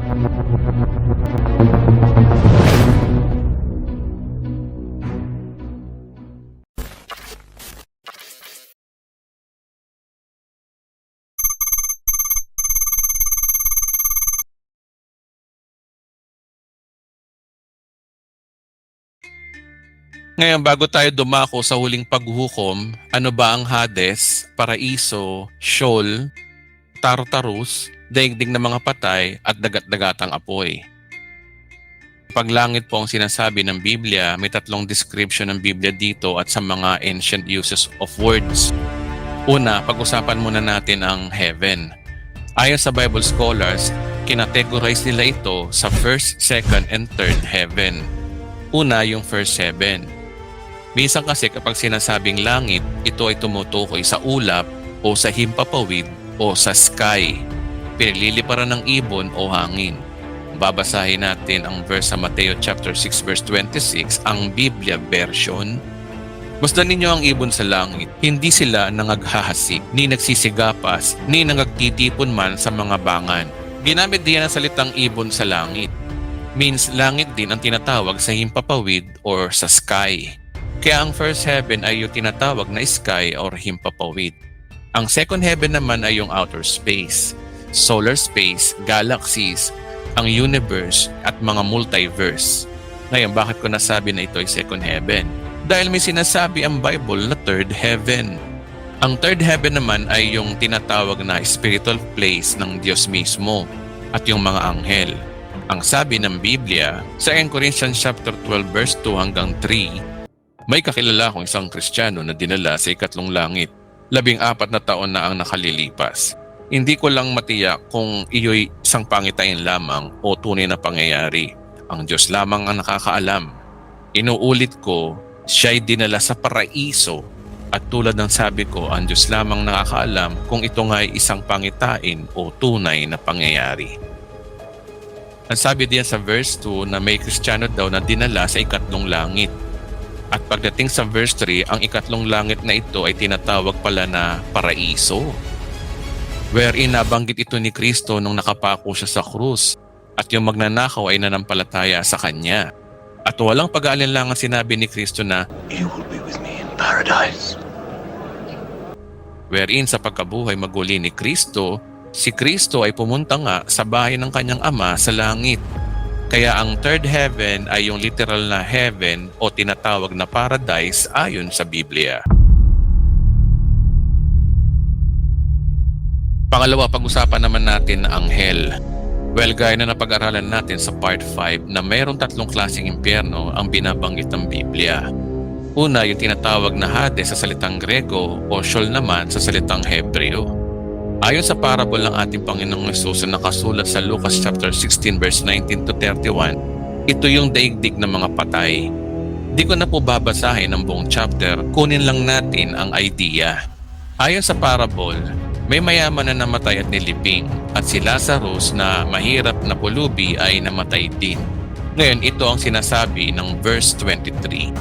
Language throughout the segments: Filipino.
Ngayon, bago tayo dumako sa huling paghuhukom, ano ba ang Hades, Paraiso, Sheol, Tartarus, daigdig ng mga patay at dagat-dagatang apoy? Paglangit po ang sinasabi ng Biblia, may tatlong description ng Biblia dito at sa mga ancient uses of words. Una, pag-usapan muna natin ang heaven. Ayon sa Bible scholars, kinategorize nila ito sa first, second, and third heaven. Una, yung first heaven. Minsan kasi kapag sinasabing langit, ito ay tumutukoy sa ulap o sa himpapawid o sa sky, pinililiparan ng ibon o hangin. Babasahin natin ang verse sa Mateo chapter 6 verse 26, ang Biblia version. Masdan ninyo ang ibon sa langit, hindi sila nangaghahasik, ni nagsisigapas, ni nangagtitipon man sa mga bangan. Ginamit diyan ang salitang ibon sa langit. Means langit din ang tinatawag sa himpapawid or sa sky. Kaya ang first heaven ay yung tinatawag na sky or himpapawid. Ang second heaven naman ay yung outer space, solar space, galaxies, ang universe at mga multiverse. Ngayon, bakit ko nasabi na ito ay second heaven? Dahil may sinasabi ang Bible na third heaven. Ang third heaven naman ay yung tinatawag na spiritual place ng Diyos mismo at yung mga anghel. Ang sabi ng Biblia sa 1 Corinthians chapter 12 verse 2 hanggang 3, may kakilala akong isang Kristiyano na dinala sa ikatlong langit. 14 na taon na ang nakalilipas. Hindi ko lang matiyak kung iyo'y isang pangitain lamang o tunay na pangyayari. Ang Diyos lamang ang nakakaalam. Inuulit ko, siya'y dinala sa paraiso. At tulad ng sabi ko, ang Diyos lamang nakakaalam kung ito nga'y isang pangitain o tunay na pangyayari. Ang sabi diyan sa verse 2 na may Kristiyano daw na dinala sa ikatlong langit. At pagdating sa verse 3, ang ikatlong langit na ito ay tinatawag pala na paraiso. Wherein nabanggit ito ni Kristo nung nakapako siya sa krus at yung magnanakaw ay nanampalataya sa Kanya. At walang pag-aalinlangan sinabi ni Kristo na, "You will be with me in paradise." Wherein sa pagkabuhay maguli ni Kristo, si Kristo ay pumunta nga sa bahay ng Kanyang Ama sa langit. Kaya ang third heaven ay yung literal na heaven o tinatawag na paradise ayon sa Biblia. Pangalawa, pag-usapan naman natin ang hell. Well, gaya na napag-aralan natin sa part 5 na mayroong tatlong klaseng impyerno ang binabanggit ng Biblia. Una, yung tinatawag na Hades sa salitang Grego o Sheol naman sa salitang Hebreo. Ayon sa parable ng ating Panginoong Hesus na nakasulat sa Lucas chapter 16 verse 19 to 31, ito yung daigdig ng mga patay. Di ko na po babasahin ang buong chapter, kunin lang natin ang idea. Ayon sa parable, may mayaman na namatay at nilibing at si Lazarus na mahirap na pulubi ay namatay din. Ngayon, ito ang sinasabi ng verse 23.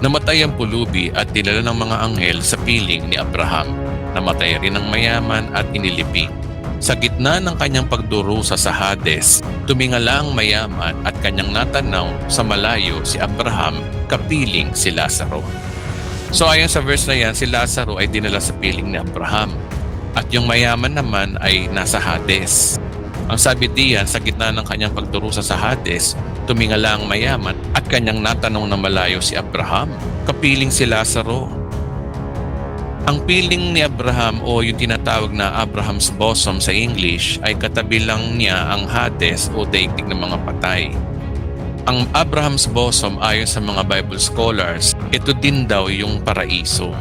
Namatay ang pulubi at dinala ng mga anghel sa piling ni Abraham. Namatay rin ang mayaman at inilibing. Sa gitna ng kanyang pagdurusa sa Hades, tumingala ang mayaman at kanyang natanaw sa malayo si Abraham kapiling si Lazaro. So ayon sa verse na yan, si Lazaro ay dinala sa piling ni Abraham at yung mayaman naman ay nasa Hades. Ang sabi diyan, sa gitna ng kanyang pagdurusa sa Hades, tumingala ang mayaman at kanyang natanong na malayo si Abraham kapiling si Lazaro. Ang piling ni Abraham o yung tinatawag na Abraham's bosom sa English ay katabi lang niya ang Hades o daigdig ng mga patay. Ang Abraham's bosom ayon sa mga Bible scholars, ito din daw yung paraiso.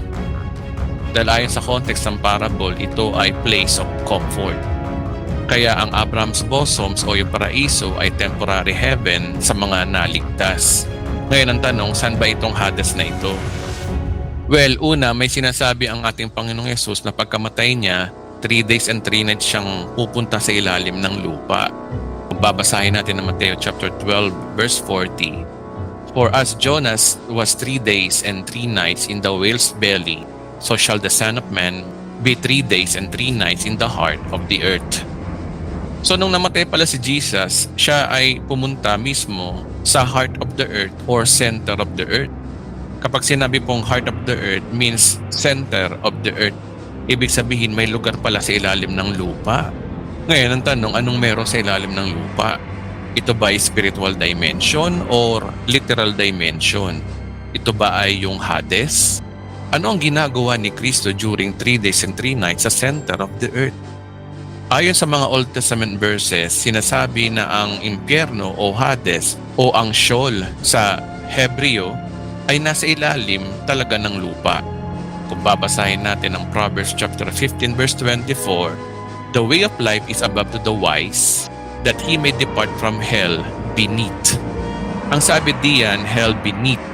Dahil ayon sa context ng parable, ito ay place of comfort. Kaya ang Abraham's bosoms o yung paraiso ay temporary heaven sa mga naligtas. Ngayon ang tanong, saan ba itong Hades na ito? Well, una, may sinasabi ang ating Panginoong Hesus na pagkamatay niya, 3 days and 3 nights siyang pupunta sa ilalim ng lupa. Babasahin natin ng Mateo chapter 12 verse 40. For as Jonas was 3 days and 3 nights in the whale's belly, so shall the Son of Man be 3 days and 3 nights in the heart of the earth. So nung namatay pala si Jesus, siya ay pumunta mismo sa heart of the earth or center of the earth. Kapag sinabi pong heart of the earth means center of the earth, ibig sabihin may lugar pala sa ilalim ng lupa. Ngayon ang tanong, anong meron sa ilalim ng lupa? Ito ba ay spiritual dimension or literal dimension? Ito ba ay yung Hades? Ano ang ginagawa ni Kristo during 3 days and 3 nights sa center of the earth? Ayon sa mga Old Testament verses, sinasabi na ang impyerno o Hades o ang Sheol sa Hebreo ay nasa ilalim talaga ng lupa. Kung babasahin natin ang Proverbs chapter 15 verse 24, "The way of life is above to the wise, that he may depart from hell beneath." Ang sabi diyan, hell beneath.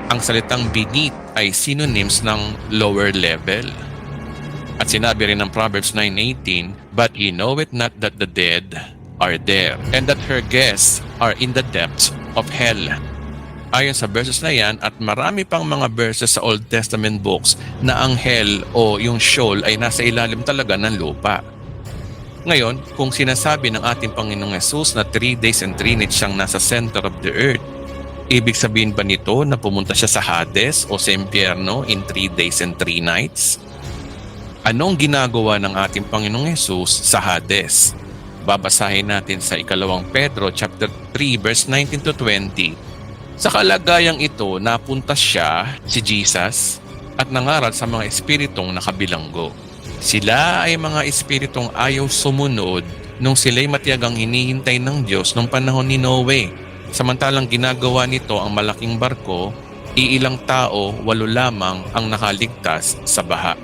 Ang salitang beneath ay synonyms ng lower level. At sinabi rin ng Proverbs 9:18, "But he knoweth not that the dead are there, and that her guests are in the depths of hell." Ayon sa verses na yan at marami pang mga verses sa Old Testament books na ang hell o yung Sheol ay nasa ilalim talaga ng lupa. Ngayon, kung sinasabi ng ating Panginoong Hesus na 3 days and 3 nights siyang nasa center of the earth, ibig sabihin ba nito na pumunta siya sa Hades o sa impyerno in 3 days and 3 nights? Anong ginagawa ng ating Panginoong Hesus sa Hades? Babasahin natin sa 2 Pedro chapter 3 verse 19 to 20. Sa kalagayang ito, napunta siya, si Jesus, at nangaral sa mga espiritong nakabilanggo. Sila ay mga espiritong ayaw sumunod nung sila'y matiyagang hinihintay ng Diyos nung panahon ni Noe. Samantalang ginagawa nito ang malaking barko, iilang tao, 8 lamang ang nakaligtas sa baha.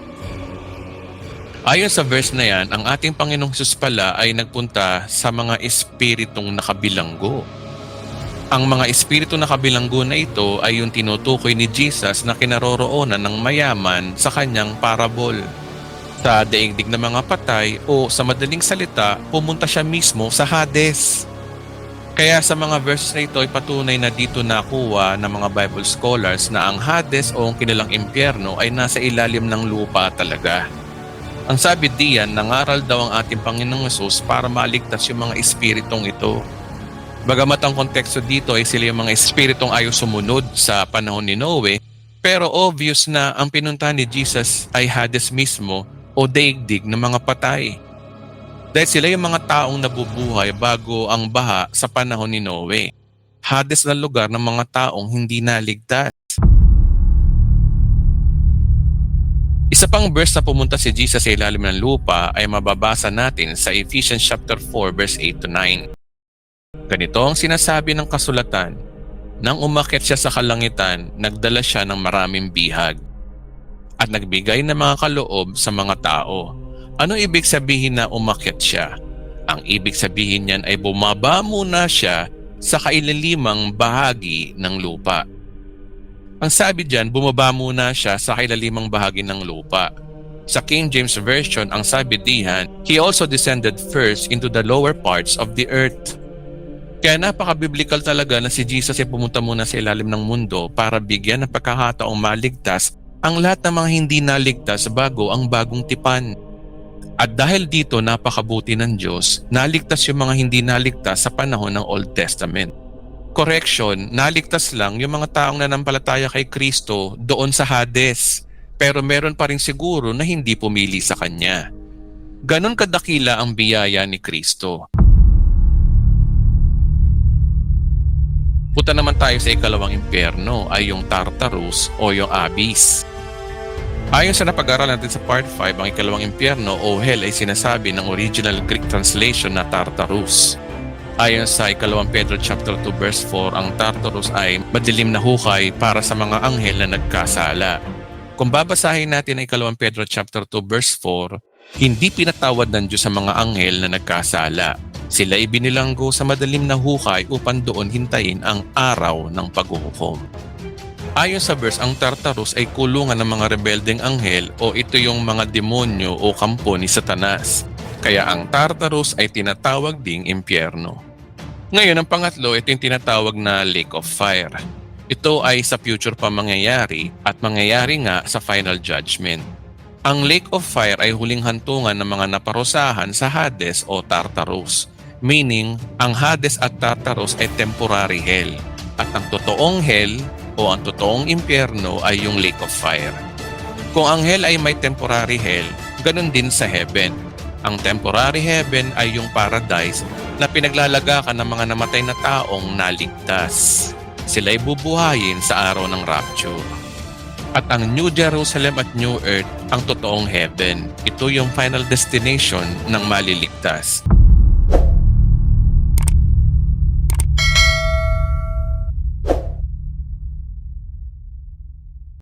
Ayon sa verse na yan, ang ating Panginoong Hesus pala ay nagpunta sa mga espiritong nakabilanggo. Ang mga espiritu nakabilanggo na ito ay yung tinutukoy ni Jesus na kinaroroonan ng mayaman sa kanyang parabol. Sa daigdig ng mga patay o sa madaling salita, pumunta siya mismo sa Hades. Kaya sa mga verses na ito ay patunay na dito nakuha ng mga Bible scholars na ang Hades o ang kinilang impyerno ay nasa ilalim ng lupa talaga. Ang sabi diyan, nangaral daw ang ating Panginoong Hesus para maligtas yung mga espiritong ito. Bagamat ang konteksto dito ay sila yung mga espiritong ayaw sumunod sa panahon ni Noe, pero obvious na ang pinuntahan ni Jesus ay Hades mismo o daigdig ng mga patay. Dahil sila yung mga taong nabubuhay bago ang baha sa panahon ni Noe. Hades na lugar ng mga taong hindi naligtas. Isa pang verse na pumunta si Jesus sa ilalim ng lupa ay mababasa natin sa Ephesians chapter 4 verse 8 to 9. Ganito ang sinasabi ng kasulatan, "Nang umakyat siya sa kalangitan, nagdala siya ng maraming bihag at nagbigay ng mga kaloob sa mga tao." Ano ibig sabihin na umakyat siya? Ang ibig sabihin niyan ay bumaba muna siya sa kailalimang bahagi ng lupa. Ang sabi diyan, bumaba muna siya sa kailalimang bahagi ng lupa. Sa King James Version, ang sabi diyan, "He also descended first into the lower parts of the earth." Kaya napaka-biblical talaga na si Jesus ay pumunta muna sa ilalim ng mundo para bigyan ng pagkakataong maligtas ang lahat ng mga hindi naligtas bago ang bagong tipan. At dahil dito napakabuti ng Diyos, naligtas yung mga hindi naligtas sa panahon ng Old Testament. Correction, naligtas lang yung mga taong nanampalataya kay Kristo doon sa Hades, pero meron pa rin siguro na hindi pumili sa Kanya. Ganon kadakila ang biyaya ni Kristo. Punta naman tayo sa ikalawang impyerno ay yung Tartarus o yung Abyss. Ayon sa napag-aralan natin sa part 5, ang ikalawang impyerno o hell ay sinasabi ng original Greek translation na Tartarus. Ayon sa 2 Pedro chapter 2 verse 4, ang Tartarus ay madilim na hukay para sa mga anghel na nagkasala. Kung babasahin natin ang 2 Pedro chapter 2 verse 4, hindi pinatawad ng Diyos sa mga anghel na nagkasala. Sila ay binilanggo sa madilim na hukay upang doon hintayin ang araw ng paghuhukom. Ayon sa verse, ang Tartarus ay kulungan ng mga rebeldeng anghel o ito yung mga demonyo o kampo ni Satanas. Kaya ang Tartarus ay tinatawag ding impyerno. Ngayon, ang pangatlo, ito yung tinatawag na Lake of Fire. Ito ay sa future pa mangyayari at mangyayari nga sa final judgment. Ang Lake of Fire ay huling hantungan ng mga naparusahan sa Hades o Tartarus. Meaning, ang Hades at Tartarus ay temporary hell. At ang totoong hell o ang totoong impyerno ay yung lake of fire. Kung ang hell ay may temporary hell, ganun din sa heaven. Ang temporary heaven ay yung paradise na pinaglalagakan ng mga namatay na taong naligtas. Sila'y bubuhayin sa araw ng rapture. At ang New Jerusalem at New Earth ang totoong heaven. Ito yung final destination ng maliligtas.